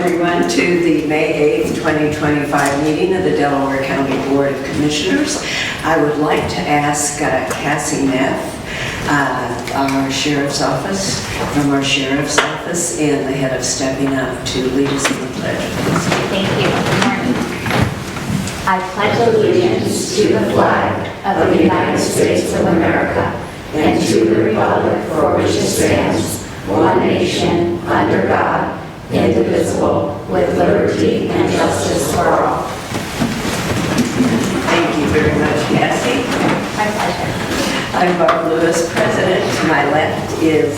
Everyone to the May 8th, 2025 meeting of the Delaware County Board of Commissioners. I would like to ask Cassie Neff, our sheriff's office, and the head of Stepping Up to lead us in the pledge. Thank you. Good morning. I pledge allegiance to the flag of the United States of America and to the republic for which it stands, one nation, under God, indivisible, with liberty and justice for all. Thank you very much, Cassie. My pleasure. I'm Barb Lewis, president. To my left is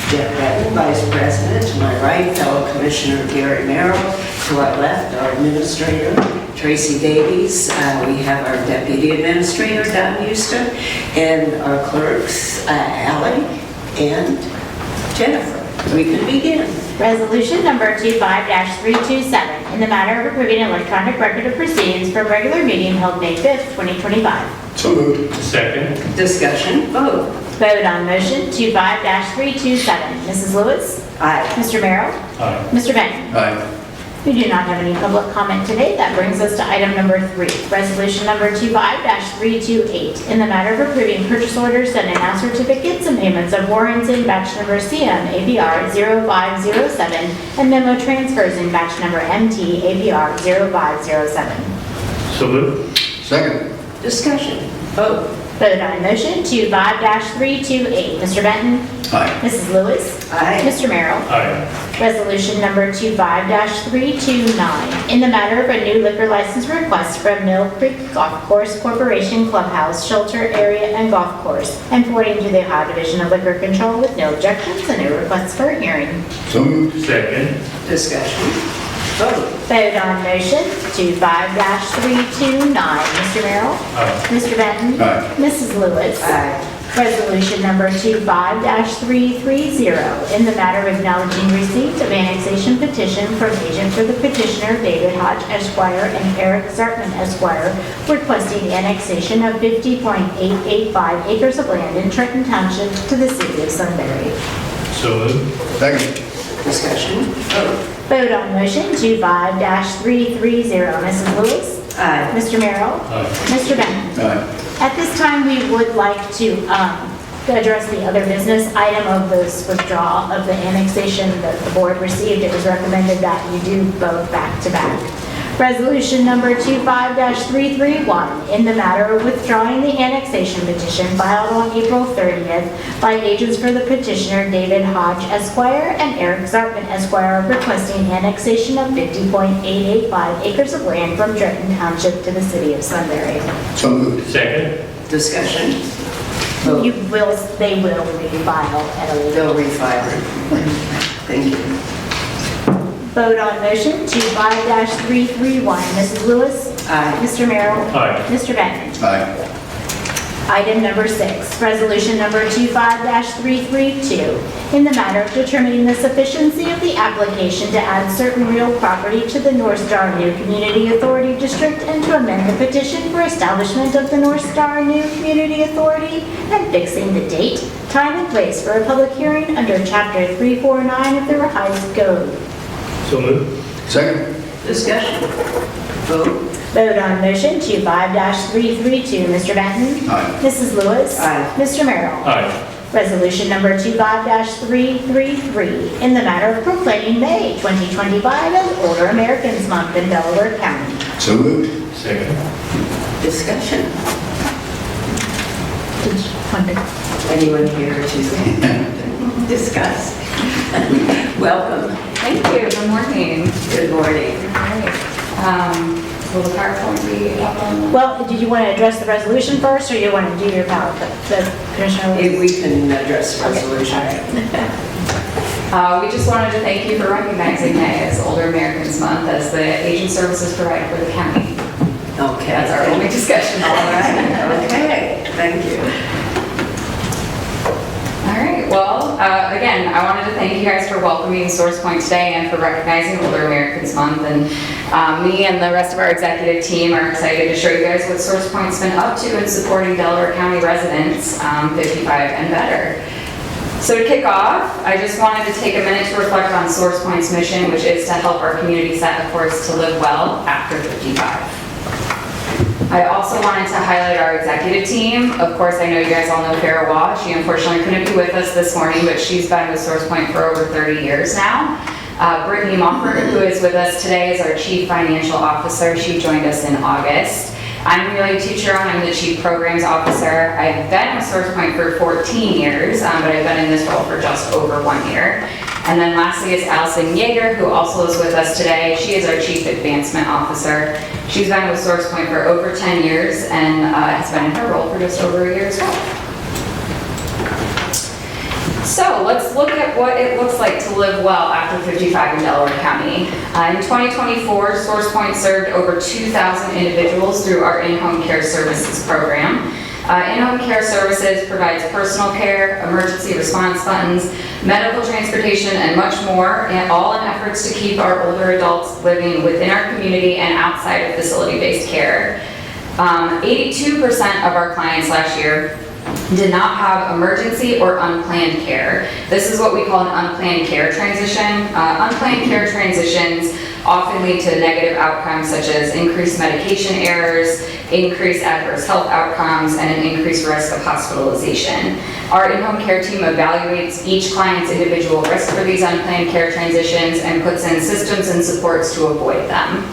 Jeff Redden, vice president. To my right, fellow commissioner Gary Merrill. To our left, our administrator, Tracy Davies. We have our deputy administrator, Don Houston, and our clerks, Allie and Jennifer. We can begin. Resolution number 25-327, in the matter of approving an electronic record of proceedings for a regular meeting held May 5th, 2025. So moved. Second. Discussion, vote. Vote on motion 25-327. Mrs. Lewis? Aye. Mr. Merrill? Aye. Mr. Benton? Aye. We do not have any public comment today. That brings us to item number 3, resolution number 25-328, in the matter of approving purchase orders and announce certificates and payments of warrants in batch number CM APR 0507 and memo transfers in batch number MT APR 0507. So moved. Second. Discussion, vote. Vote on motion 25-328. Mr. Benton? Aye. Mrs. Lewis? Aye. Mr. Merrill? Aye. Resolution number 25-329, in the matter of a new liquor license request from Mill Creek Golf Course Corporation Clubhouse, Shelter Area and Golf Course, and forwarding to the Ohio Division of Liquor Control with no objections and no requests for a hearing. So moved. Second. Discussion, vote. Vote on motion 25-329. Mr. Merrill? Aye. Mr. Benton? Aye. Mrs. Lewis? Aye. Resolution number 25-330, in the matter of acknowledging receipt of annexation petition from agent for the petitioner David Hodge Esquire and Eric Zartman Esquire, requesting annexation of 50.885 acres of land in Trenton Township to the city of Sunbury. So moved. Second. Discussion, vote. Vote on motion 25-330. Mrs. Lewis? Aye. Mr. Merrill? Aye. Mr. Benton? Aye. At this time, we would like to address the other business item of this withdrawal of the annexation that the board received. It was recommended that you do both back to back. Resolution number 25-331, in the matter of withdrawing the annexation petition filed on April 30th by agents for the petitioner David Hodge Esquire and Eric Zartman Esquire, requesting annexation of 50.885 acres of land from Trenton Township to the city of Sunbury. So moved. Second. Discussion, vote. They will refile at a later. They'll refile it. Thank you. Vote on motion 25-331. Mrs. Lewis? Aye. Mr. Merrill? Aye. Mr. Benton? Aye. Item number 6, resolution number 25-332, in the matter of determining the sufficiency of the application to add certain real property to the North Star New Community Authority District and to amend the petition for establishment of the North Star New Community Authority and fixing the date, time, and place for a public hearing under Chapter 349 of the Revised Code. So moved. Second. Discussion, vote. Vote on motion 25-332. Mr. Benton? Aye. Mrs. Lewis? Aye. Mr. Merrill? Aye. Resolution number 25-333, in the matter of proclaiming May 2025 as Older Americans Month in Delaware County. So moved. Second. Discussion. Anyone? Anyone here to discuss? Welcome. Thank you. Good morning. Good morning. All right. Will the PowerPoint be up on? Well, did you want to address the resolution first, or you want to do your PowerPoint? The Commissioner? If we can address Okay. resolution. We just wanted to thank you for recognizing May as Older Americans Month as the aging services provided for the county. Okay. That's our only discussion. All right, okay, thank you. All right. Well, again, I wanted to thank you guys for welcoming SourcePoint today and for recognizing Older Americans Month. And me and the rest of our executive team are excited to show you guys what SourcePoint's been up to in supporting Delaware County residents 55 and better. So to kick off, I just wanted to take a minute to reflect on SourcePoint's mission, which is to help our community set a course to live well after 55. I also wanted to highlight our executive team. Of course, I know you guys all know Farah Waugh. She unfortunately couldn't be with us this morning, but she's been with SourcePoint for over 30 years now. Brittany Mofford, who is with us today, is our Chief Financial Officer. She joined us in August. I'm Amelia Tucheron. I'm the Chief Programs Officer. I've been with SourcePoint for 14 years, but I've been in this role for just over 1 year. And then lastly is Allison Yeager, who also is with us today. She is our Chief Advancement Officer. She's been with SourcePoint for over 10 years and has been in her role for just over a year as well. So let's look at what it looks like to live well after 55 in Delaware County. In 2024, SourcePoint served over 2,000 individuals through our in-home care services program. In-home care services provides personal care, emergency response funds, medical transportation, and much more, and all in efforts to keep our older adults living within our community and outside of facility-based care. 82% of our clients last year did not have emergency or unplanned care. This is what we call an unplanned care transition. Unplanned care transitions often lead to negative outcomes such as increased medication errors, increased adverse health outcomes, and an increased risk of hospitalization. Our in-home care team evaluates each client's individual risk for these unplanned care transitions and puts in systems and supports to avoid them.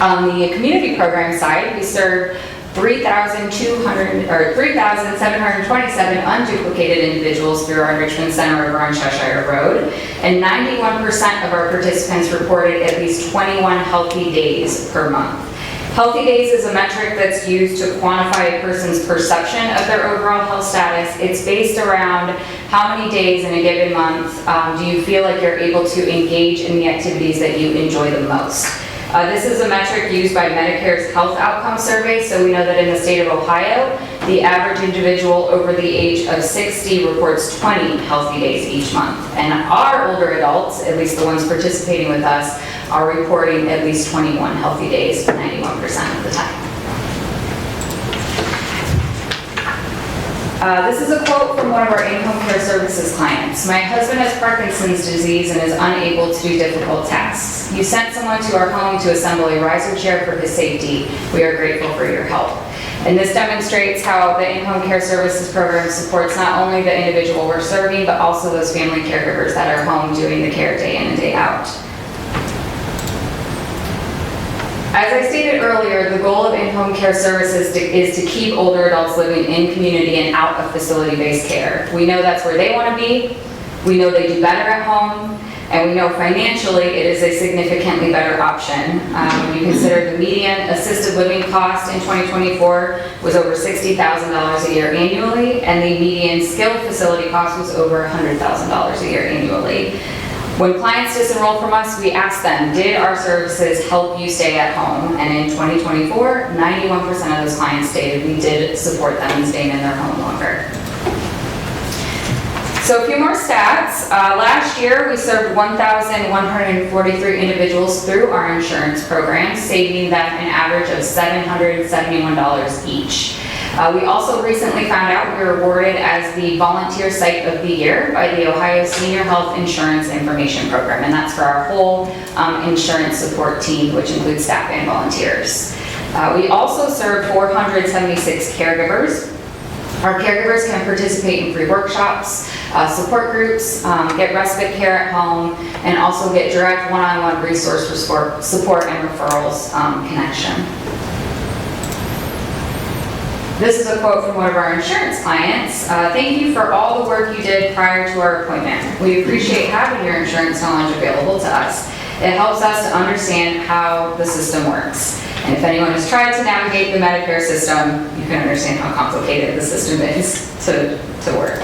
On the community program side, we serve 3,727 unduplicated individuals through our Richmond Center over on Cheshire Road, and 91% of our participants reported at least 21 healthy days per month. Healthy days is a metric that's used to quantify a person's perception of their overall health status. It's based around how many days in a given month do you feel like you're able to engage in the activities that you enjoy the most. This is a metric used by Medicare's Health Outcome Survey, so we know that in the state of Ohio, the average individual over the age of 60 reports 20 healthy days each month. And our older adults, at least the ones participating with us, are reporting at least 21 healthy days 91% of the time. This is a quote from one of our in-home care services clients. "My husband has Parkinson's disease and is unable to do difficult tasks. You sent someone to our home to assemble a riser chair for his safety. We are grateful for your help." And this demonstrates how the in-home care services program supports not only the individual we're serving, but also those family caregivers that are home doing the care day in and day out. As I stated earlier, the goal of in-home care services is to keep older adults living in community and out of facility-based care. We know that's where they want to be, we know they do better at home, and we know financially it is a significantly better option. When you consider the median assisted living cost in 2024 was over $60,000 a year annually, and the median skilled facility cost was over $100,000 a year annually. When clients disenroll from us, we ask them, did our services help you stay at home? And in 2024, 91% of those clients stated we did support them in staying in their home longer. So a few more stats. Last year, we served 1,143 individuals through our insurance program, saving them an average of $771 each. We also recently found out we were awarded as the Volunteer Site of the Year by the Ohio Senior Health Insurance Information Program, and that's for our whole insurance support team, which includes staff and volunteers. We also serve 476 caregivers. Our caregivers can participate in free workshops, support groups, get respite care at home, and also get direct one-on-one resource for support and referrals connection. This is a quote from one of our insurance clients. "Thank you for all the work you did prior to our appointment. We appreciate having your insurance knowledge available to us. It helps us to understand how the system works. And if anyone has tried to navigate the Medicare system, you can understand how complicated the system is to work."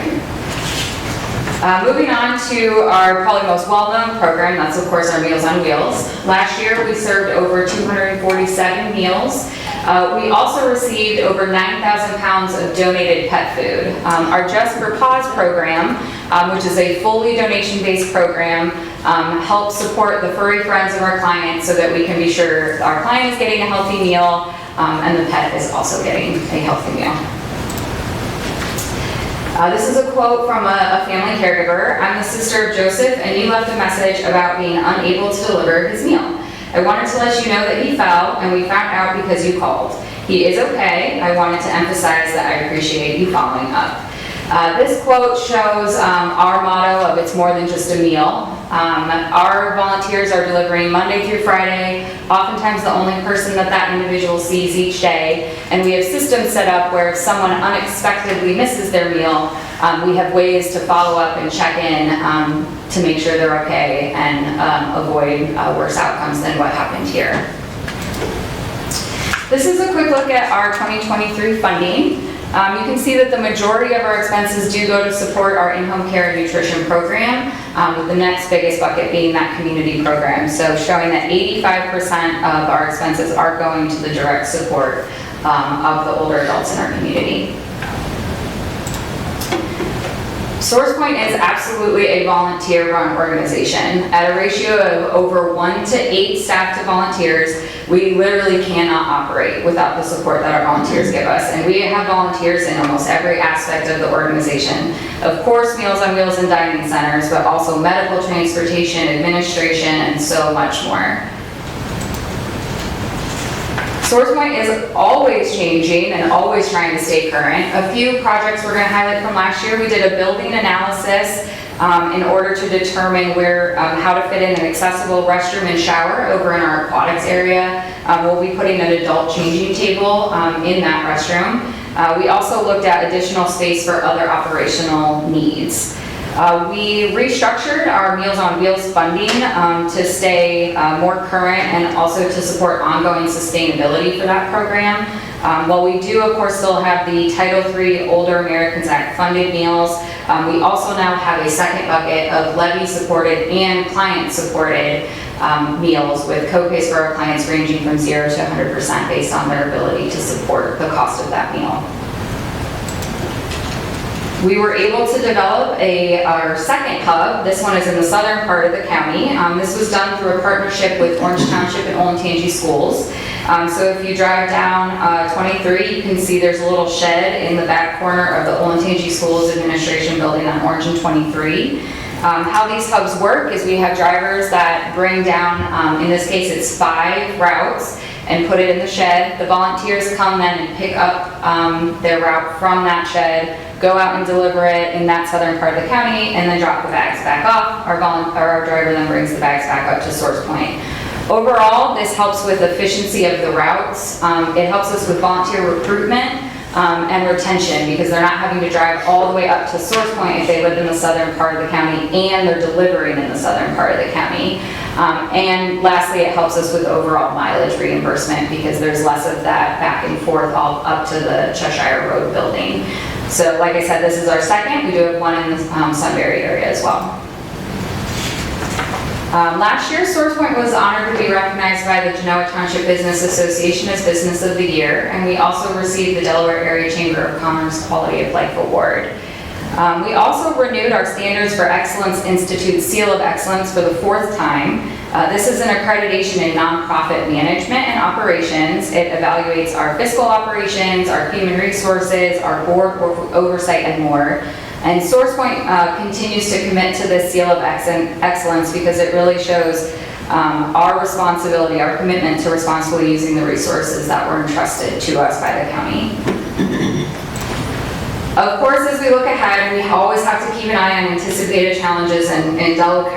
Moving on to our probably most well-known program, that's of course our Meals on Wheels. Last year we served over 247 meals. We also received over 9,000 pounds of donated pet food. Our Just for Paws program, which is a fully donation-based program, helps support the furry friends of our clients so that we can be sure our client is getting a healthy meal and the pet is also getting a healthy meal. This is a quote from a family caregiver. "I'm the sister of Joseph, and you left a message about being unable to deliver his meal. I wanted to let you know that he fell, and we found out because you called. He is okay. I wanted to emphasize that I appreciate you following up." This quote shows our motto of "it's more than just a meal." Our volunteers are delivering Monday through Friday, oftentimes the only person that individual sees each day, and we have systems set up where if someone unexpectedly misses their meal, we have ways to follow up and check in to make sure they're okay and avoid worse outcomes than what happened here. This is a quick look at our 2023 funding. You can see that the majority of our expenses do go to support our in-home care and nutrition program, with the next biggest bucket being that community program. So showing that 85% of our expenses are going to the direct support of the older adults in our community. SourcePoint is absolutely a volunteer-run organization. At a ratio of over 1 to 8 staff to volunteers, we literally cannot operate without the support that our volunteers give us. And we have volunteers in almost every aspect of the organization. Of course, Meals on Wheels and dining centers, but also medical transportation, administration, and so much more. SourcePoint is always changing and always trying to stay current. A few projects we're going to highlight from last year: we did a building analysis in order to determine how to fit in an accessible restroom and shower over in our aquatics area. We'll be putting an adult changing table in that restroom. We also looked at additional space for other operational needs. We restructured our Meals on Wheels funding to stay more current and also to support ongoing sustainability for that program. While we do, of course, still have the Title III Older Americans Act funded meals, we also now have a second bucket of levy-supported and client-supported meals with co-pays for our clients ranging from 0 to 100% based on their ability to support the cost of that meal. We were able to develop our second hub. This one is in the southern part of the county. This was done through a partnership with Orange Township and Olentangy Schools. So if you drive down 23, you can see there's a little shed in the back corner of the Olentangy Schools Administration building on Orange and 23. How these hubs work is we have drivers that bring down, in this case it's 5 routes, and put it in the shed. The volunteers come then and pick up their route from that shed, go out and deliver it in that southern part of the county, and then drop the bags back off. Our driver then brings the bags back up to SourcePoint. Overall, this helps with efficiency of the routes. It helps us with volunteer recruitment and retention, because they're not having to drive all the way up to SourcePoint if they live in the southern part of the county and they're delivering in the southern part of the county. And lastly, it helps us with overall mileage reimbursement, because there's less of that back and forth all up to the Cheshire Road building. So like I said, this is our second. We do have one in the Sunbury area as well. Last year, SourcePoint was honored to be recognized by the Genoa Township Business Association as Business of the Year, and we also received the Delaware Area Chamber of Commerce Quality of Life Award. We also renewed our Standards for Excellence Institute Seal of Excellence for the 4th time. This is an accreditation in nonprofit management and operations. It evaluates our fiscal operations, our human resources, our board oversight, and more. And SourcePoint continues to commit to this Seal of Excellence because it really shows our responsibility, our commitment to responsibly using the resources that were entrusted to us by the county. Of course, as we look ahead, we always have to keep an eye on anticipated challenges, and in Delaware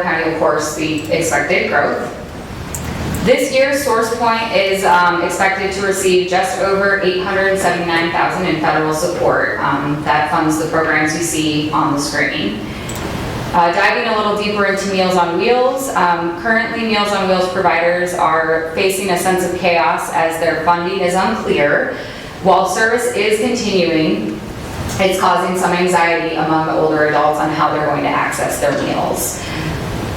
County, of course, the expected growth. This year, SourcePoint is expected to receive just over $879,000 in federal support that funds the programs you see on the screen. Diving a little deeper into Meals on Wheels, currently Meals on Wheels providers are facing a sense of chaos as their funding is unclear. While service is continuing, it's causing some anxiety among the older adults on how they're going to access their meals.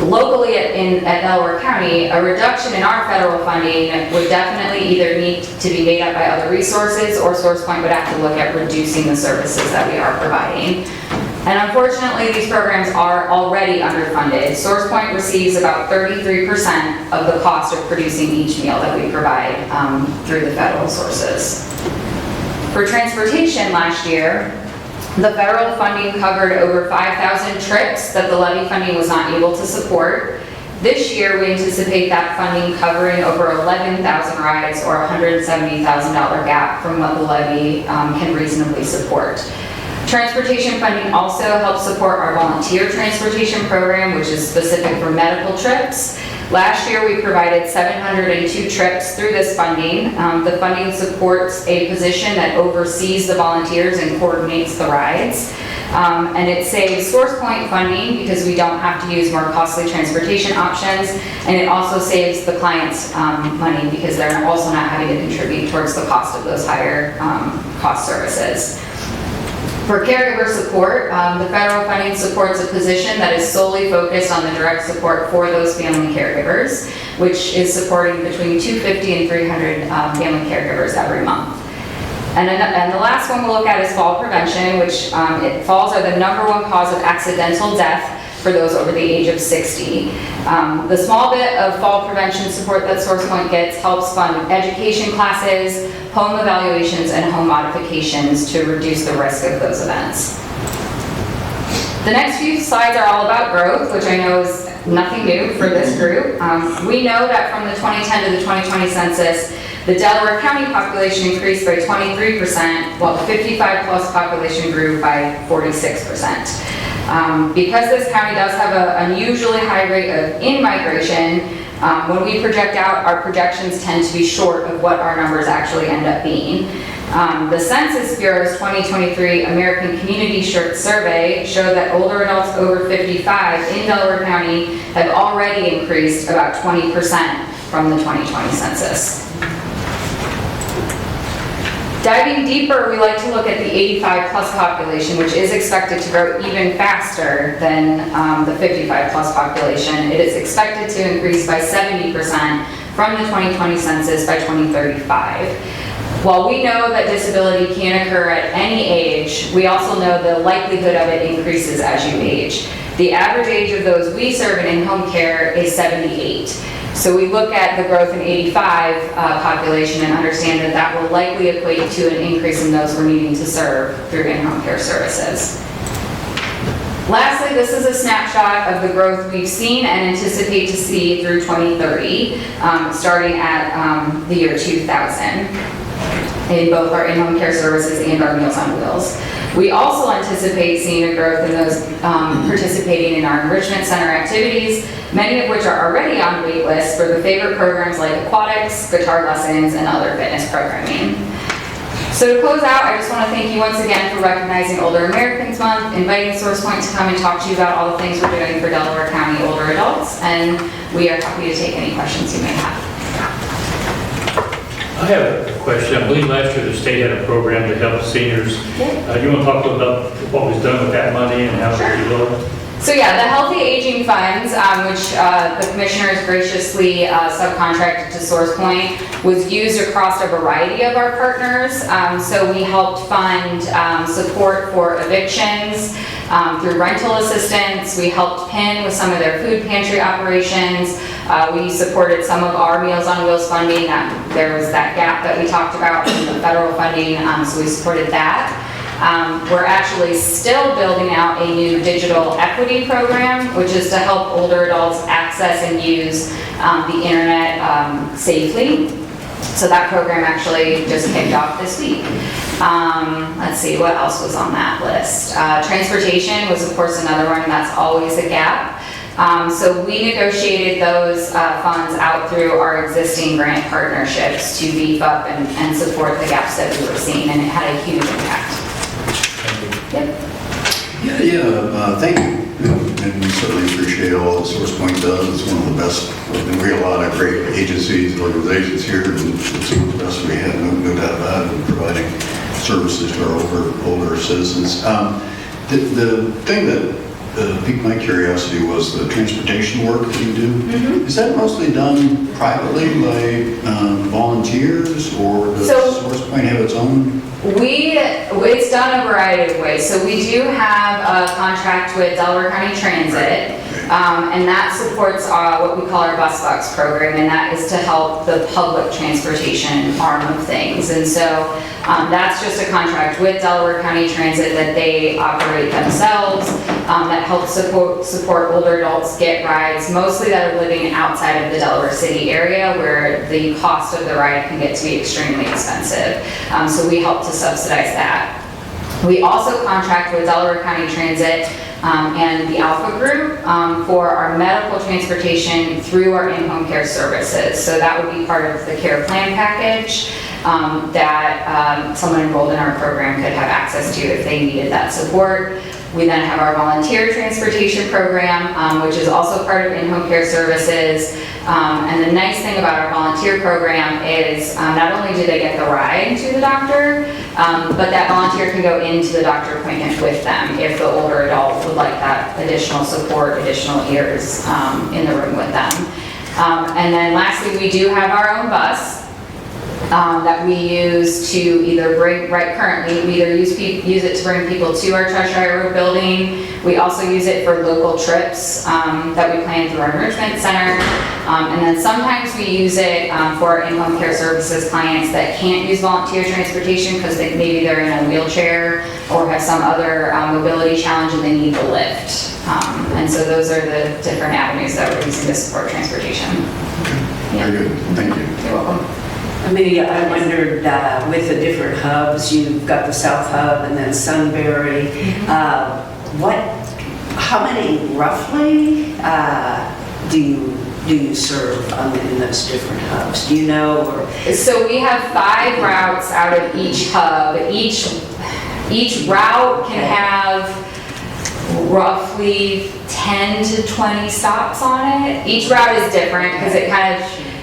Locally at Delaware County, a reduction in our federal funding would definitely either need to be made up by other resources, or SourcePoint would have to look at reducing the services that we are providing. And unfortunately, these programs are already underfunded. SourcePoint receives about 33% of the cost of producing each meal that we provide through the federal sources. For transportation last year, The federal funding covered over 5,000 trips that the levy funding was not able to support. This year, we anticipate that funding covering over 11,000 rides or $170,000 gap from what the levy can reasonably support. Transportation funding also helps support our volunteer transportation program, which is specific for medical trips. Last year, we provided 702 trips through this funding. The funding supports a position that oversees the volunteers and coordinates the rides. And it saves SourcePoint funding because we don't have to use more costly transportation options. And it also saves the clients money because they're also not having to contribute towards the cost of those higher cost services. For caregiver support, the federal funding supports a position that is solely focused on the direct support for those family caregivers, which is supporting between 250 and 300 family caregivers every month. And the last one we'll look at is fall prevention, which falls are the #1 cause of accidental death for those over the age of 60. The small bit of fall prevention support that SourcePoint gets helps fund education classes, home evaluations, and home modifications to reduce the risk of those events. The next few slides are all about growth, which I know is nothing new for this group. We know that from the 2010 to the 2020 census, the Delaware County population increased by 23%, while the 55+ population grew by 46%. Because this county does have an unusually high rate of in-migration, when we project out, our projections tend to be short of what our numbers actually end up being. The Census Bureau's 2023 American Community Survey showed that older adults over 55 in Delaware County have already increased about 20% from the 2020 census. Diving deeper, we like to look at the 85+ population, which is expected to grow even faster than the 55+ population. It is expected to increase by 70% from the 2020 census by 2035. While we know that disability can occur at any age, we also know the likelihood of it increases as you age. The average age of those we serve in in-home care is 78. So we look at the growth in 85 population and understand that that will likely equate to an increase in those we're needing to serve through in-home care services. Lastly, this is a snapshot of the growth we've seen and anticipate to see through 2030, starting at the year 2000 in both our in-home care services and our Meals on Wheels. We also anticipate seeing a growth in those participating in our enrichment center activities, many of which are already on wait lists for the favorite programs like aquatics, guitar lessons, and other fitness programming. So to close out, I just want to thank you once again for recognizing Older Americans Month, inviting SourcePoint to come and talk to you about all the things we're doing for Delaware County older adults, and we are happy to take any questions you may have. I have a question. I believe last year the state had a program to help seniors. You want to talk a little about what was done with that money and how it was developed? So yeah, the Healthy Aging Funds, which the commissioners graciously subcontracted to SourcePoint, was used across a variety of our partners. So we helped fund support for evictions through rental assistance. We helped PIN with some of their food pantry operations. We supported some of our Meals on Wheels funding. There was that gap that we talked about in the federal funding, so we supported that. We're actually still building out a new digital equity program, which is to help older adults access and use the internet safely. So that program actually just kicked off this week. Let's see, what else was on that list? Transportation was, of course, another one. That's always a gap. So we negotiated those funds out through our existing grant partnerships to beef up and support the gaps that we were seeing, and it had a huge impact. Yep. Thank you. And we certainly appreciate all that SourcePoint does. It's one of the best, and we have a lot of great agencies and organizations here, and it's one of the best we have, no doubt about it, in providing services to our older citizens. The thing that piqued my curiosity was the transportation work that you do. Mm-hmm. Is that mostly done privately by volunteers, or does SourcePoint have its own? It's done a variety of ways. So we do have a contract with Delaware County Transit, And that supports what we call our bus box program, and that is to help the public transportation arm of things. And so that's just a contract with Delaware County Transit that they operate themselves, that helps support older adults get rides, mostly that are living outside of the Delaware City area where the cost of the ride can get to be extremely expensive. So we help to subsidize that. We also contract with Delaware County Transit and the Alpha Group for our medical transportation through our in-home care services. So that would be part of the care plan package that someone enrolled in our program could have access to if they needed that support. We then have our volunteer transportation program, which is also part of in-home care services. And the nice thing about our volunteer program is not only do they get the ride to the doctor, but that volunteer can go into the doctor appointment with them if the older adult would like that additional support, additional ears in the room with them. And then lastly, we do have our own bus that we use to either bring, currently, we either use it to bring people to our Cheshire Road building. We also use it for local trips that we plan through our enrichment center. And then sometimes we use it for our in-home care services clients that can't use volunteer transportation because maybe they're in a wheelchair or have some other mobility challenge and they need the lift. And so those are the different avenues that we're using to support transportation. Very good, thank you. You're welcome. Amelia, I wondered, with the different hubs, you've got the South Hub and then Sunbury, how many roughly do you serve in those different hubs? Do you know? Or? So we have 5 routes out of each hub. Each route can have roughly 10 to 20 stops on it. Each route is different because it kind of,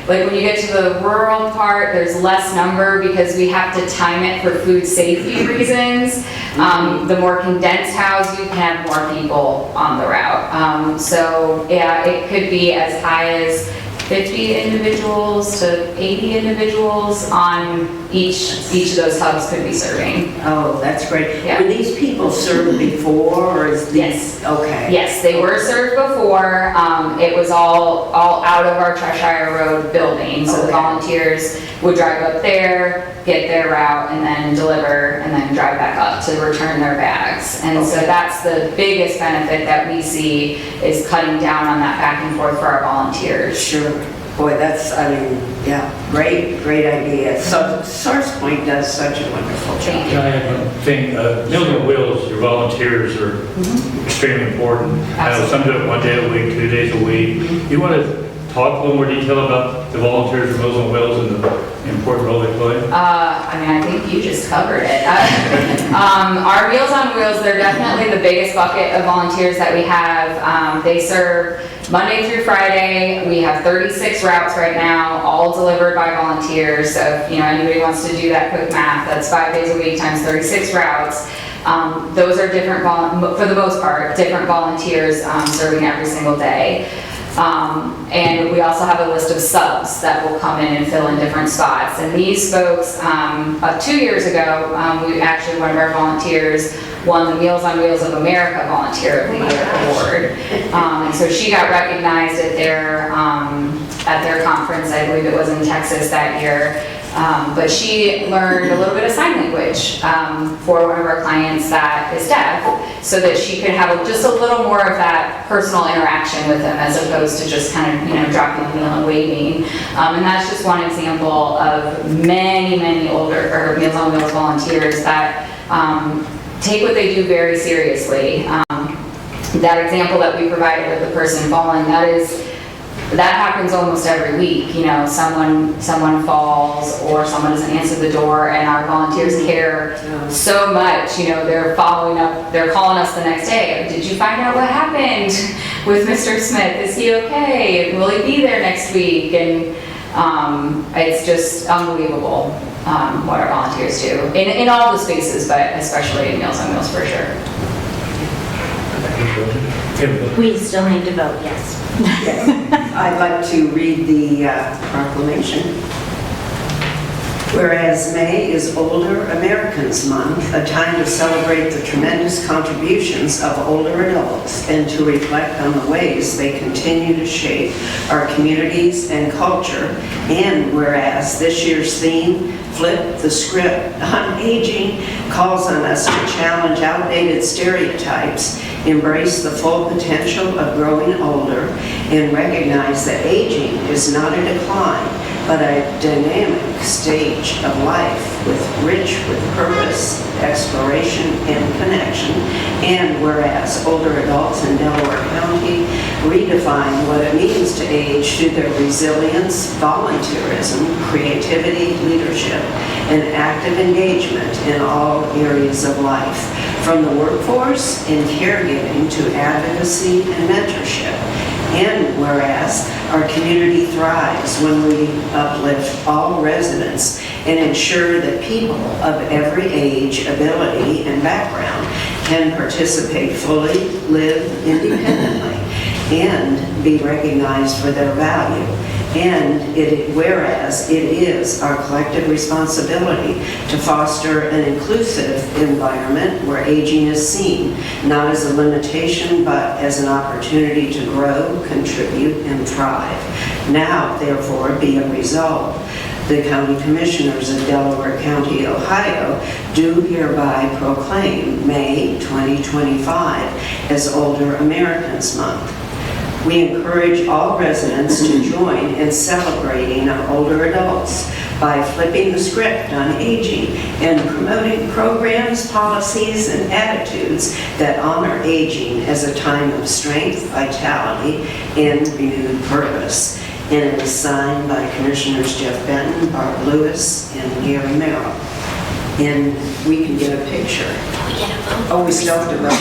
like when you get to the rural part, there's less number because we have to time it for food safety reasons. The more condensed house, you can have more people on the route. So yeah, it could be as high as 50 individuals to 80 individuals on each of those hubs could be serving. Oh, that's great. Yeah. Were these people served before, or is these? Yes. Okay. Yes, they were served before. It was all out of our Cheshire Road building. So the Okay. volunteers would drive up there, get their route, and then deliver, and then drive back up to return their bags. And so Okay. that's the biggest benefit that we see is cutting down on that back and forth for our volunteers. Sure. Boy, yeah, great idea. So Source Point does such a wonderful job. Can I have one thing? Meals on Wheels, your volunteers are extremely important. I know some do it 1 day a week, 2 days a week. You want to talk a little more detail about the volunteers for Meals on Wheels and the important role they play? I mean, I think you just covered it. Our Meals on Wheels, they're definitely the biggest bucket of volunteers that we have. They serve Monday through Friday. We have 36 routes right now, all delivered by volunteers. So if anybody wants to do that quick math, that's 5 days a week times 36 routes. Those are different, for the most part, different volunteers serving every single day. And we also have a list of subs that will come in and fill in different spots. And these folks, 2 years ago, one of our volunteers won the Meals on Wheels of America Volunteer of the Year Award. And so she got recognized at their conference, I believe it was in Texas that year. But she learned a little bit of sign language for one of our clients that is deaf, so that she could have just a little more of that personal interaction with them as opposed to just kind of dropping the meal and waving. And that's just one example of many older Meals on Wheels volunteers that take what they do very seriously. That example that we provided with the person falling, that happens almost every week. Someone falls or someone doesn't answer the door, and our volunteers care so much. They're following up, they're calling us the next day. Did you find out what happened with Mr. Smith? Is he okay? Will he be there next week? And it's just unbelievable what our volunteers do in all the spaces, but especially in Meals on Wheels for sure. We still need to vote, yes. Yes. I'd like to read the proclamation. Whereas May is Older Americans Month, a time to celebrate the tremendous contributions of older adults and to reflect on the ways they continue to shape our communities and culture. And whereas this year's theme, Flip the Script on Aging, calls on us to challenge outdated stereotypes, embrace the full potential of growing older, and recognize that aging is not a decline, but a dynamic stage of life rich with purpose, exploration, and connection. And whereas older adults in Delaware County redefine what it means to age through their resilience, volunteerism, creativity, leadership, and active engagement in all areas of life, from the workforce and caregiving to advocacy and mentorship. And whereas our community thrives when we uplift all residents and ensure that people of every age, ability, and background can participate fully, live independently, and be recognized for their value. And whereas it is our collective responsibility to foster an inclusive environment where aging is seen, not as a limitation, but as an opportunity to grow, contribute, and thrive. Now, therefore, be a result. The County Commissioners of Delaware County, Ohio, do hereby proclaim May 2025 as Older Americans Month. We encourage all residents to join in celebrating our older adults by flipping the script on aging and promoting programs, policies, and attitudes that honor aging as a time of strength, vitality, and renewed purpose. And it is signed by Commissioners Jeff Benton, Barb Lewis, and Gary Merrill. And we can get a picture. We get a vote. Oh, we still have to vote. Oh,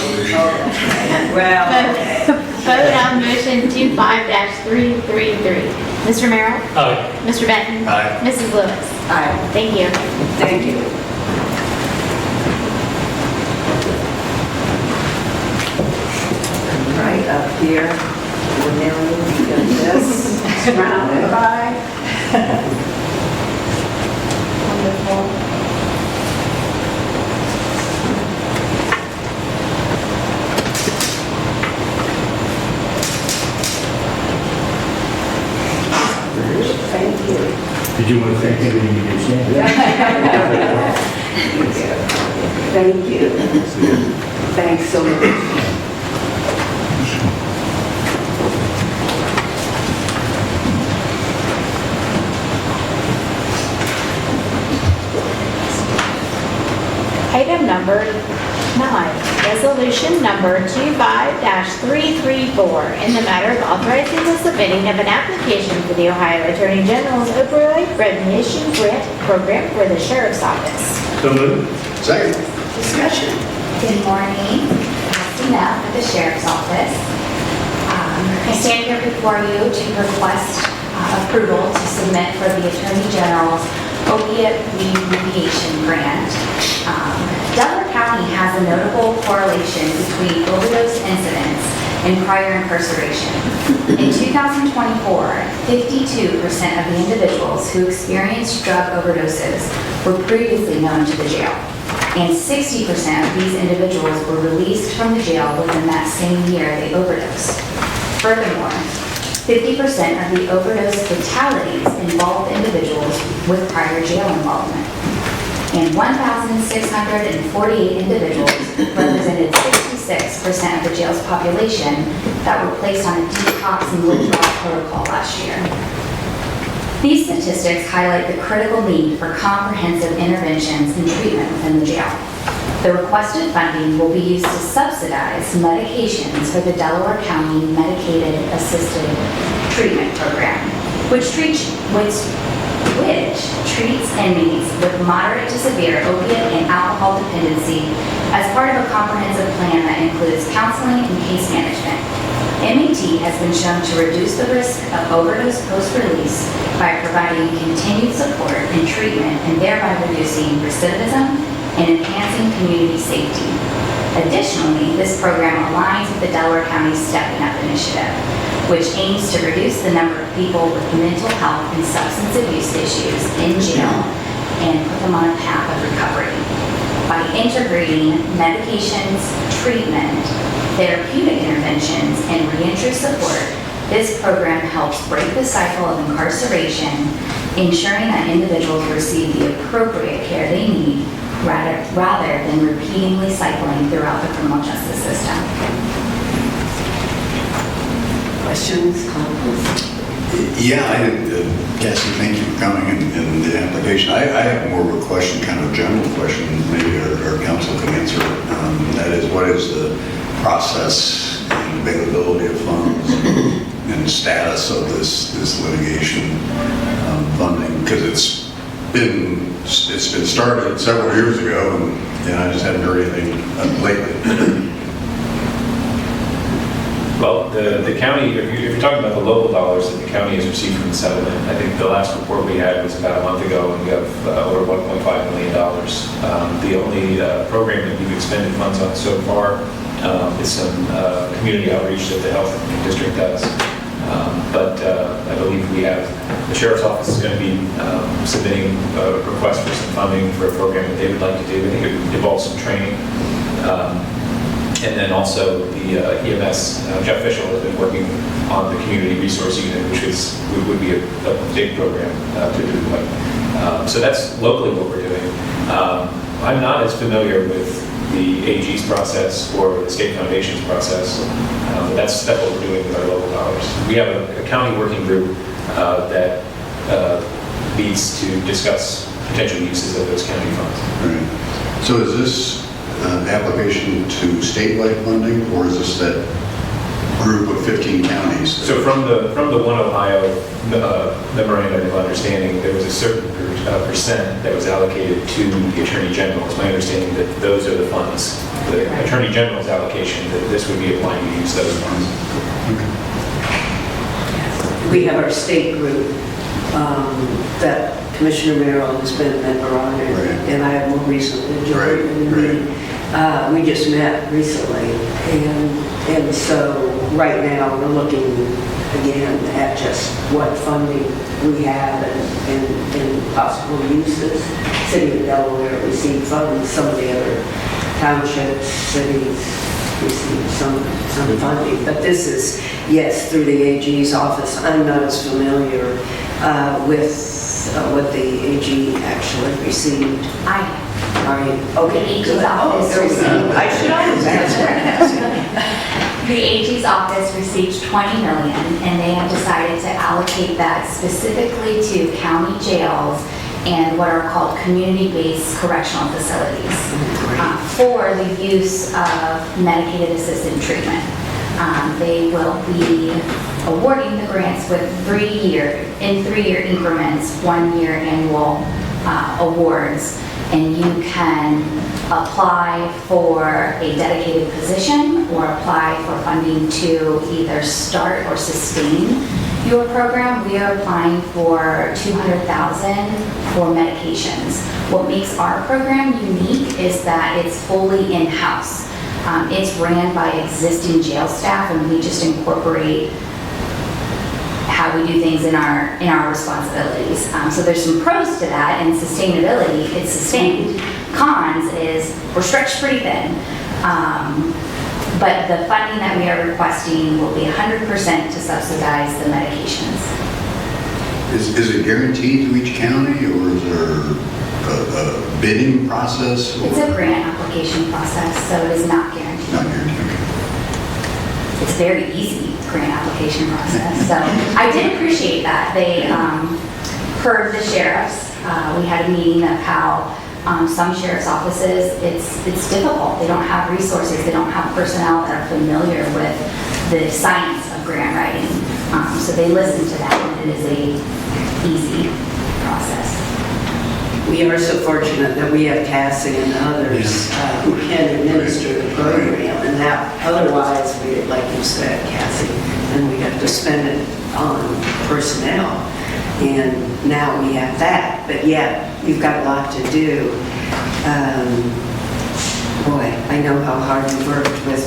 that's right. Well, okay. Vote on motion 25-333. Mr. Merrill? Aye. Mr. Benton? Aye. Mrs. Lewis? Aye. Thank you. Thank you. Right up here, and then we got this surrounded by. Wonderful. Thank you. Did you want to thank anybody you can stand? Thank you. Thanks so much. Item number 9, resolution number 25-334, in the matter of authorizing the submitting of an application for the Ohio Attorney General's opioid recognition grant program for the Sheriff's Office. So moved. Second. Discussion. Good morning, Christina at the Sheriff's Office. I stand here before you to request approval to submit for the Attorney General's opiate remediation grant. Delaware County has a notable correlation between overdose incidents and prior incarceration. In 2024, 52% of the individuals who experienced drug overdoses were previously known to the jail, and 60% of these individuals were released from the jail within that same year they overdosed. Furthermore, 50% of the overdose fatalities involved individuals with prior jail involvement, and 1,648 individuals represented 66% of the jail's population that were placed on a detox and withdrawal protocol last year. These statistics highlight the critical need for comprehensive interventions and treatment within the jail. The requested funding will be used to subsidize medications for the Delaware County Medicated Assisted Treatment Program, which treats inmates with moderate to severe opiate and alcohol dependency as part of a comprehensive plan that includes counseling and case management. MAT has been shown to reduce the risk of overdose post-release by providing continued support and treatment and thereby reducing recidivism and enhancing community safety. Additionally, this program aligns with the Delaware County Stepping Up initiative, which aims to reduce the number of people with mental health and substance abuse issues in jail and put them on a path of recovery. By integrating medications, treatment, therapeutic interventions, and reentry support, this program helps break the cycle of incarceration, ensuring that individuals receive the appropriate care they need rather than repeatedly cycling throughout the criminal justice system. Questions, comments? Yeah, Cassie, thank you for coming and the application. I have more of a question, kind of a general question, maybe our council can answer. That is, what is the process and availability of funds and status of this litigation funding? Because it's been started several years ago, and I just haven't heard anything lately. Well, the county, if you're talking about the local dollars that the county has received from the settlement, I think the last report we had was about a month ago, and we have over $1.5 million. The only program that we've expended funds on so far is some community outreach that the health district does. But I believe we have, the sheriff's office is going to be submitting a request for some funding for a program that they would like to do. I think it involves some training. And then also the EMS, Jeff Fishel has been working on the community resource unit, which would be a big program to do. So that's locally what we're doing. I'm not as familiar with the AG's process or the state foundation's process, but that's what we're doing with our local dollars. We have a county working group that meets to discuss potential uses of those county funds. Right. So is this application to statewide funding, or is this that group of 15 counties? So from the One Ohio memorandum of understanding, there was a certain percent that was allocated to the Attorney General. It's my understanding that those are the funds, the Attorney General's allocation, that this would be applying to use those funds. We have our state group that Commissioner Merrill has been a member on, and I have more recently joined the meeting. We just met recently, and so right now we're looking again at just what funding we have and possible uses. City of Delaware received funds, some of the other townships, cities received some funding, but this is, yes, through the AG's office. I'm not as familiar with what the AG actually received. Are you? Okay, The AG's good. office There we go. received- I should always answer. The AG's office received $20 million, and they have decided to allocate that specifically to county jails and what are called community-based correctional facilities for the use of medicated assisted treatment. They will be awarding the grants with 3-year increments, 1-year annual awards, and you can apply for a dedicated position or apply for funding to either start or sustain your program. We are applying for $200,000 for medications. What makes our program unique is that it's fully in-house. It's ran by existing jail staff, and we just incorporate how we do things in our responsibilities. So there's some pros to that, and sustainability, it's sustained. Cons is we're stretched pretty thin. But the funding that we are requesting will be 100% to subsidize the medications. Is it guaranteed to each county, or is there a bidding process? It's a grant application process, so it is not guaranteed. Not guaranteed, okay. It's very easy grant application process. So I did appreciate that. They heard the sheriffs. We had a meeting of how some sheriff's offices, it's difficult. They don't have resources. They don't have personnel that are familiar with the science of grant writing. So they listened to that, and it is a easy process. We are so fortunate that we have Cassie and others who can administer the program, and that otherwise, like you said, Cassie, then we have to spend it on personnel. And now we have that, but yet you've got a lot to do. Boy, I know how hard you worked with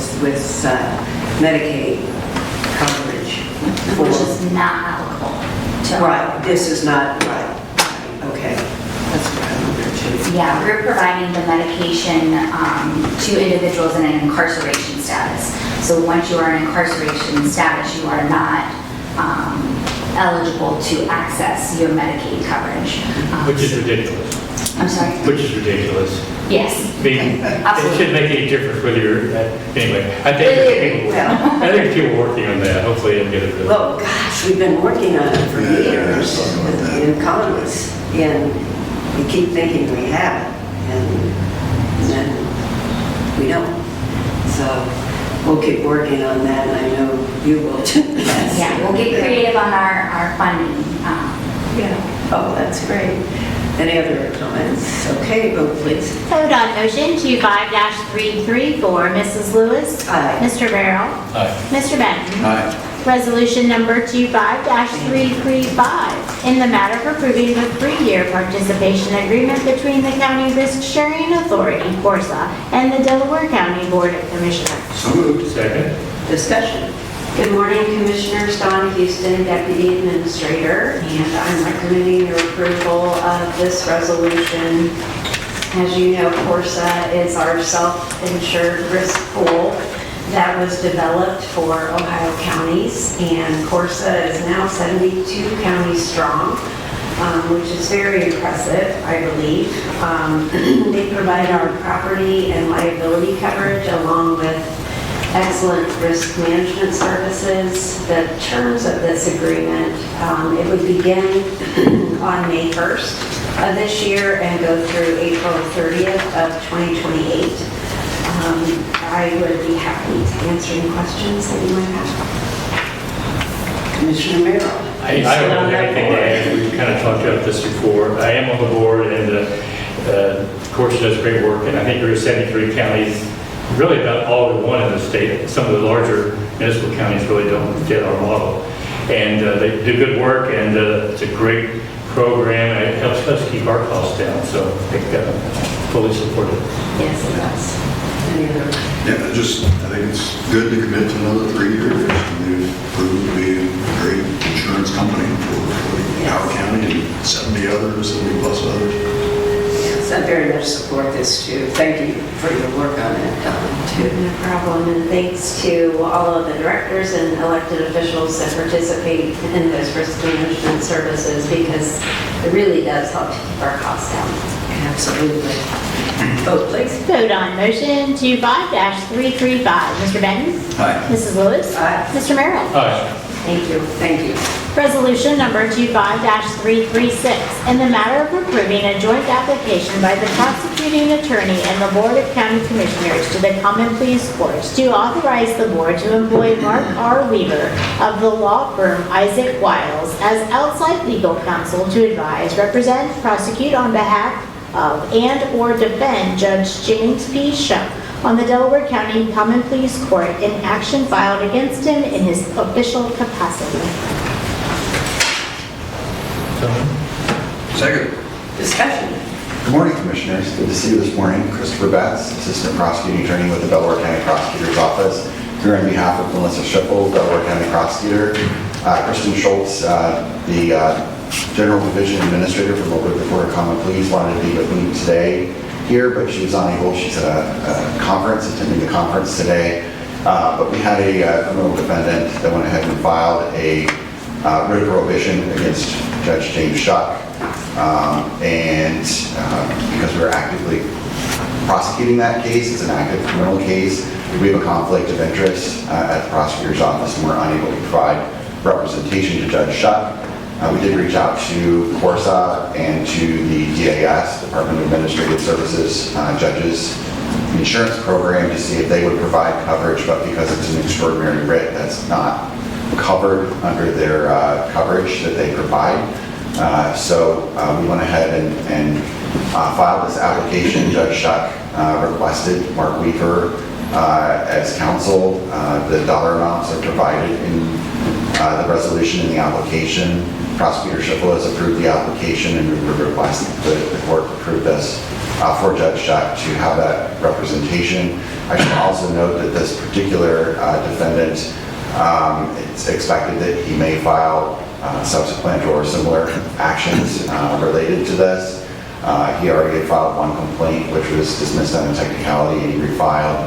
Medicaid coverage. Which is not applicable to our Right, this is not, right, okay, that's what I Yeah, we're providing the medication to individuals in an incarceration status. So once you are in incarceration status, you are not eligible to access your Medicaid coverage. Which is ridiculous. I'm sorry? Which is ridiculous. Yes. I mean, it Absolutely. shouldn't make any difference whether you're, anyway, I think there's people working on that, hopefully it'll get it. Well, gosh, we've been working on it for Yeah, years something like that. in Congress, and we keep thinking we have it, and then we don't. So we'll keep working on that, and I know you will too. Yes. Yeah, we'll get creative on our funding. Yeah. Oh, that's great. Any other comments? Okay, vote please. Vote on motion 25-334. Mrs. Lewis. Aye. Mr. Merrill. Aye. Mr. Benton. Aye. Resolution number 25-335, in the matter of approving the 3-year participation agreement between the County Risk Sharing Authority, Corsa, and the Delaware County Board of Commissioners. So moved. Second? Discussion. Good morning, Commissioners. Dawn Houston, Deputy Administrator, and I'm recommending your approval of this resolution. As you know, Corsa is our self-insured risk pool that was developed for Ohio counties, and Corsa is now 72 counties strong, which is very impressive, I believe. They provide our property and liability coverage along with excellent risk management services. The terms of this agreement, it would begin on May 1st of this year and go through April 30th of 2028. I would be happy to answer any questions that you might have. Commissioner Merrill. I don't have anything to add, we've kind of talked about this before. I am on the board, and of course, does great work, and I think there are 73 counties, really about all but one in the state. Some of the larger municipal counties really don't fit our model. And they do good work, and it's a great program, and it helps us keep our costs down, so I think fully support it. Yes, it does. Any other? Yeah, I think it's good to commit to another 3 years. They've proved to be a great insurance company for Howard County and 70 others, 70 plus others. Yes, I very much support this too. Thank you for your work on it, Dawn, too. No problem, and thanks to all of the directors and elected officials that participate in those risk management services, because it really does help to keep our costs down. Absolutely. Vote please. Vote on motion 25-335. Mr. Benton. Aye. Mrs. Lewis. Aye. Mr. Merrill. Aye. Thank you. Thank you. Resolution number 25-336, in the matter of approving a joint application by the prosecuting attorney and the Board of County Commissioners to the Common Pleas Courts to authorize the board to employ Mark R. Weaver of the law firm Isaac Wiles as outside legal counsel to advise, represent, prosecute on behalf of, and/or defend Judge James P. Shuck on the Delaware County Common Pleas Court in action filed against him in his official capacity. Second. Discussion. Good morning, Commissioners. Good to see you this morning. Christopher Betts, Assistant Prosecuting Attorney with the Delaware County Prosecutor's Office, here on behalf of Melissa Schiffel, Delaware County Prosecutor, Kristen Schultz, the General Division Administrator for Local Reporter Common Pleas, wanted to be with me today here, but she was unable. She's at a conference, attending the conference today. But we had a criminal defendant that went ahead and filed a writ of prohibition against Judge James Shuck. Because we're actively prosecuting that case, it's an active criminal case, we have a conflict of interest at the prosecutor's office, and we're unable to provide representation to Judge Shuck. We did reach out to Corsa and to the DAS, Department of Administrative Services, Judges Insurance Program, to see if they would provide coverage, but because it's an extraordinary writ, that's not covered under their coverage that they provide. So we went ahead and filed this application. Judge Shuck requested Mark Weaver as counsel. The dollar amounts are provided in the resolution in the application. Prosecutor Schiffel has approved the application, and we would request that the court approve this for Judge Shuck to have that representation. I should also note that this particular defendant, it's expected that he may file subsequent or similar actions related to this. He already had filed one complaint, which was dismissed on a technicality, and he refiled.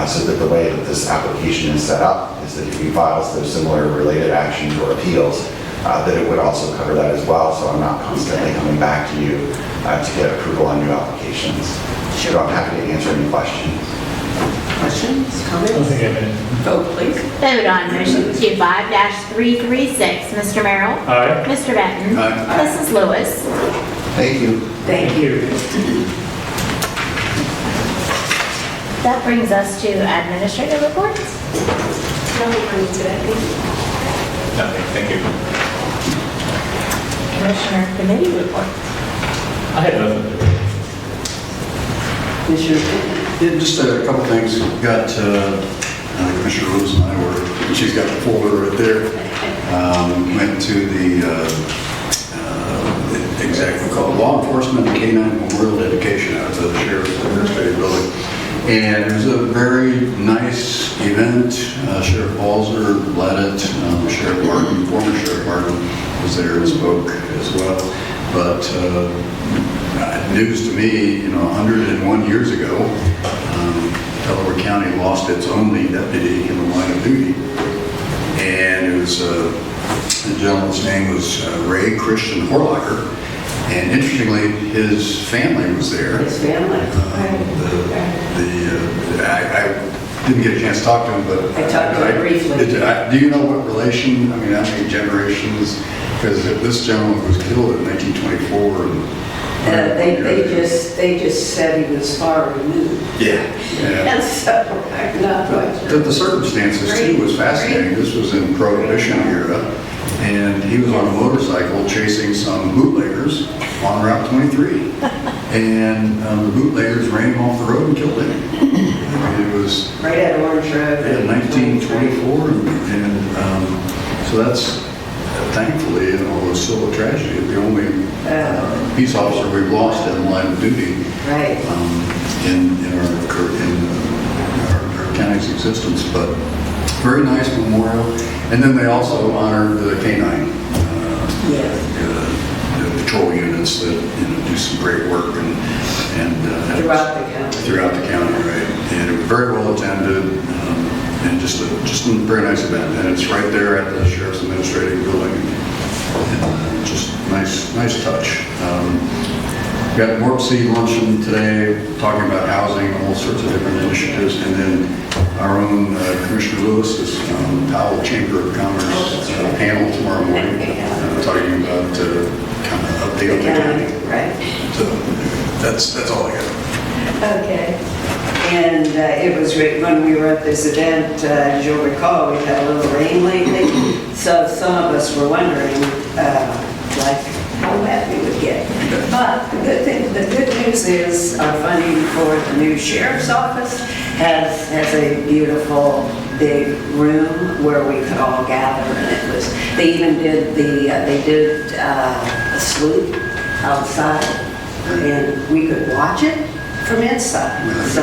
So that the way that this application is set up is that if he files those similar related actions or appeals, that it would also cover that as well. So I'm not constantly coming back to you to get approval on new applications. So I'm happy to answer any questions. Questions, I don't comments? think I have any. Vote, please. Vote on motion 25-336. Mr. Merrill? Aye. Mr. Benton? Aye. Mrs. Lewis? Thank you. Thank you. That brings us to administrative reports. Nothing today. Nothing, thank you. Commissioner committee reports. I had nothing. Commissioner, Yeah, just a couple things. Got Commissioner Lewis and I were, she's got the folder right there. Went to the exactly called Law Enforcement and K-9 Memorial Dedication out of the Sheriff's Administrative Building. And it was a very nice event. Sheriff Balzer led it. Sheriff Martin, former Sheriff Martin, was there and spoke as well. But news to me, 101 years ago, Delaware County lost its only deputy in the line of duty. And it was, the gentleman's name was Ray Christian Horlacher. And interestingly, his family was there. his family. I didn't get a chance to talk to him, but... I talked to him briefly. Do you know what relation, how many generations? Because this gentleman was killed in 1924. And, They just said he was far removed. Yeah. And so, I'm not quite sure. The circumstances too was fascinating. This was in Prohibition era, and he was on a motorcycle chasing some bootleggers on Route 23. And the bootleggers ran him off the road and killed him. It was Right at Orange Road. in 1924, and so that's thankfully, although still a tragedy, the only peace officer we've lost in the line of duty Right. in our county's existence. But very nice memorial. And then they also honored the K-9 Yeah. the patrol units that do some great work and Throughout the county. throughout the county, right? And it was very well attended, and just a very nice event. And it's right there at the Sheriff's Administrative Building. And just nice touch. Got Warp Seed luncheon today, talking about housing, all sorts of different initiatives, and then our own Commissioner Lewis is on the Powell Chamber of Commerce panel tomorrow morning, talking about kind of update on the county. Right. So that's all I got. Okay. And it was when we were at this event, as you'll recall, we had a little rain lately. So some of us were wondering, like, how wet we would get. But the good news is our funding for the new sheriff's office has a beautiful big room where we could all gather. And it was, they even did a sloop outside, and we could watch it from inside. So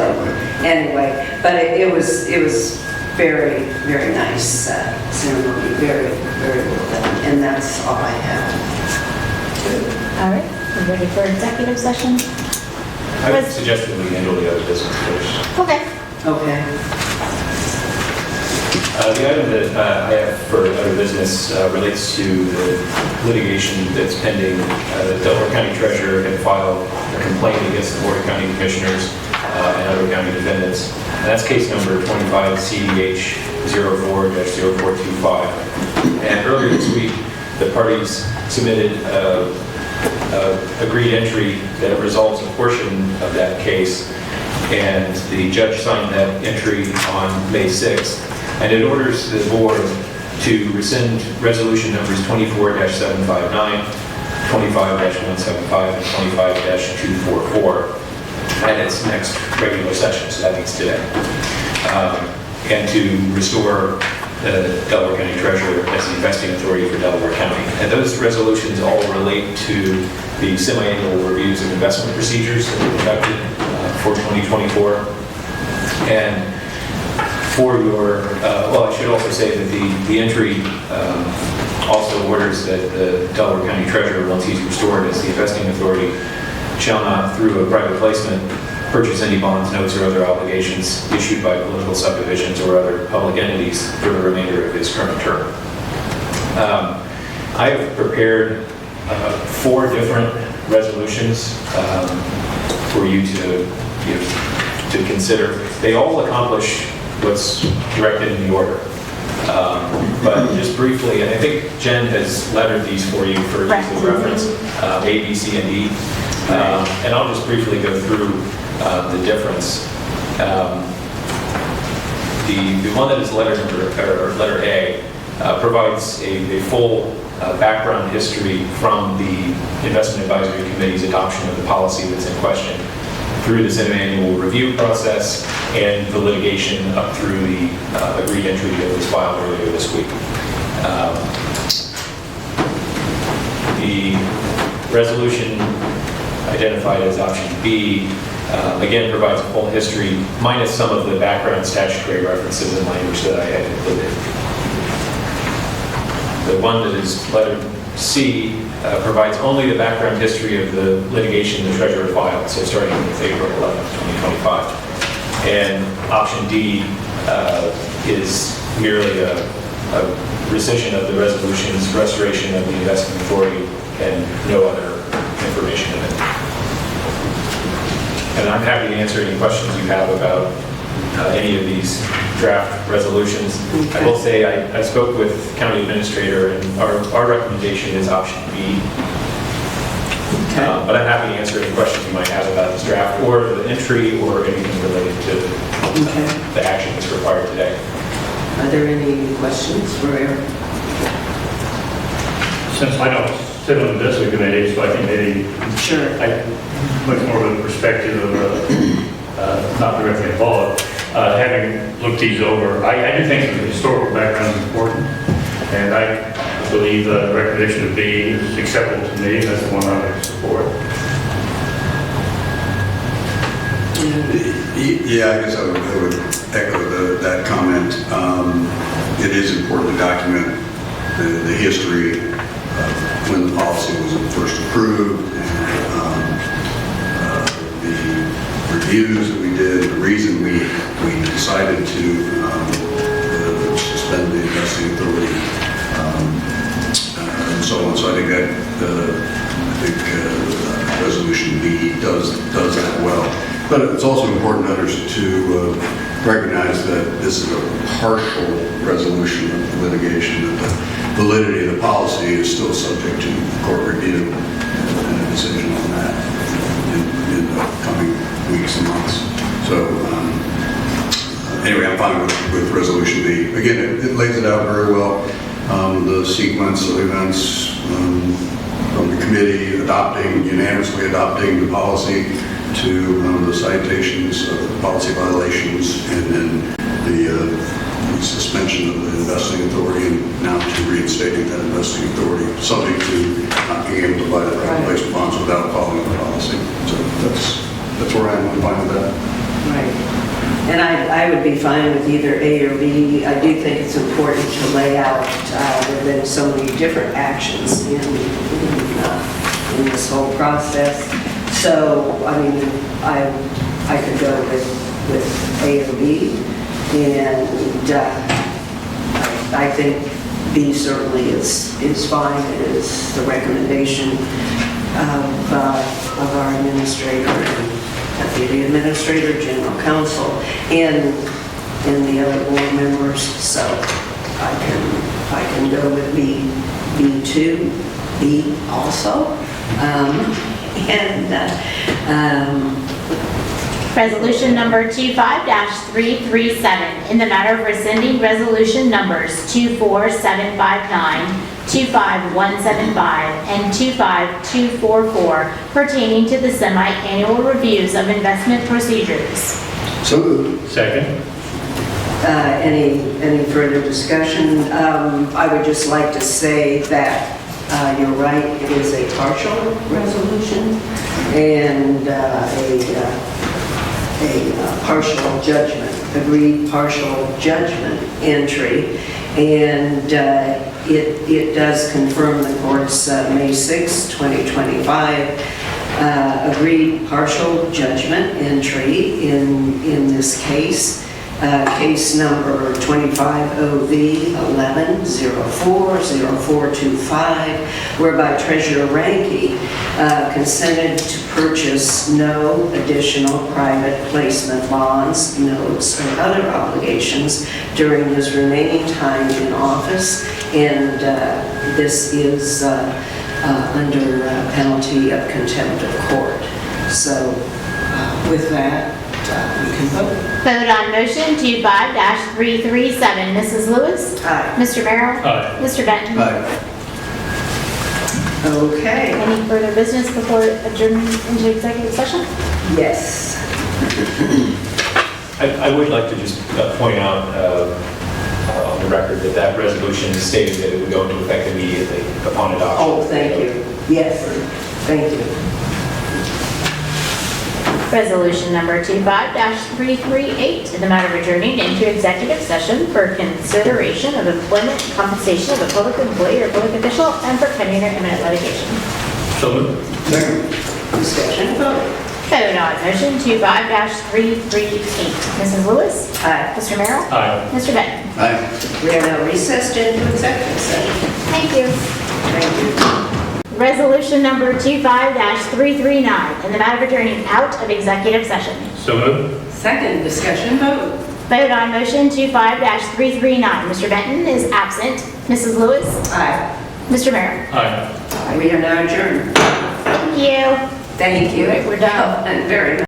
anyway, but it was very, very nice ceremony, very, very well done. And that's all I have. All right, we're ready for executive session? I would suggest that we handle the other business first. Okay. Okay. The item that I have for other business relates to the litigation that's pending. The Delaware County Treasurer had filed a complaint against the Board of County Commissioners and other county defendants. And that's case number 25-CDH-04-0425. And earlier this week, the parties submitted agreed entry that resolves a portion of that case. And the judge signed that entry on May 6th. And it orders the board to rescind resolution numbers 24-759, 25-175, and 25-244 at its next regular session, so that means today. And to restore the Delaware County Treasurer as the investing authority for Delaware County. And those resolutions all relate to the semi-annual reviews of investment procedures that were conducted for 2024. And for your, well, I should also say that the entry also orders that the Delaware County Treasurer, once he's restored as the investing authority, shall not, through a private placement, purchase any bonds, notes, or other obligations issued by political subdivisions or other public entities for the remainder of his current term. I have prepared 4 different resolutions for you to consider. They all accomplish what's directed in the order. But just briefly, and I think Jen has lettered these for you for ease of reference, A, B, C, and D. And I'll just briefly go through the difference. The one that is letter A provides a full background history from the Investment Advisory Committee's adoption of the policy that's in question through the semi-annual review process and the litigation up through the agreed entry that was filed earlier this week. The resolution identified as option B again provides a full history minus some of the background statutory references and language that I had included. The one that is letter C provides only the background history of the litigation the treasurer filed, so starting with April 11, 2025. And option D is merely a rescission of the resolution's restoration of the investment authority and no other information in it. And I'm happy to answer any questions you have about any of these draft resolutions. I will say I spoke with county administrator, and our recommendation is option B. But I'm happy to answer any questions you might have about this draft or the entry or anything related to the action that's required today. Are there any questions for Eric? Since I don't sit on the business committee, so I think maybe Sure. much more of a perspective of not directly involved. Having looked these over, I do think the historical background is important, and I believe the recommendation of B is acceptable to me. That's the one I would support. Yeah, I guess I would echo that comment. It is important to document the history of when the policy was first approved, and the reviews that we did, the reason we decided to suspend the investing authority, and so on. So I think that resolution B does that well. But it's also important to recognize that this is a partial resolution of the litigation, that the validity of the policy is still subject to court review and a decision on that in the coming weeks and months. So anyway, I'm fine with resolution B. Again, it lays it out very well, the sequence of events from the committee unanimously adopting the policy to the citations of the policy violations, and then the suspension of the investing authority, and now to reinstating that investing authority, subject to not being able to buy the private placement bonds without following the policy. So that's where I am. I'm fine with that. Right. And I would be fine with either A or B. I do think it's important to lay out, there have been so many different actions in this whole process. So, I mean, I could go with A or B, and I think B certainly is fine. It is the recommendation of our administrator and deputy administrator, general counsel, and the other board members. So I can go with B2, B also. Resolution number 25-337, in the matter of rescinding resolution numbers 24759, 25175, and 25244 pertaining to the semi-annual reviews of investment procedures. So moved. Second. Any further discussion? I would just like to say that you're right, it is a partial resolution and a partial judgment, agreed partial judgment entry, and it does confirm the court's May 6, 2025 agreed partial judgment entry in this case. Case number 25OV11040425, whereby Treasurer Ranke consented to purchase no additional private placement bonds, notes, or other obligations during his remaining time in office, and this is under penalty of contempt of court. So with that, we can vote. Vote on motion 25-337. Mrs. Lewis? Aye. Mr. Merrill? Aye. Mr. Benton? Okay, Any further business before adjourning into executive session? yes. I would like to just point out on the record that that resolution stated that it would go into effect immediately upon adoption. Oh, thank you. Yes, thank you. Resolution number 25-338, in the matter of adjourning into executive session for consideration of employment and compensation of a public employee or public official and for pending or imminent litigation. So moved. Discussion vote. Vote on motion 25-338. Mrs. Lewis? Aye. Mr. Merrill? Aye. Mr. Benton? Aye. We are now recessed into executive session. Thank you. Thank you. Resolution number 25-339, in the matter of adjourning out of executive session. So moved. Second discussion vote. Vote on motion 25-339. Mr. Benton is absent. Mrs. Lewis? Aye. Mr. Merrill? Aye. We are now adjourned. Thank you. Thank you. We're done. And very much.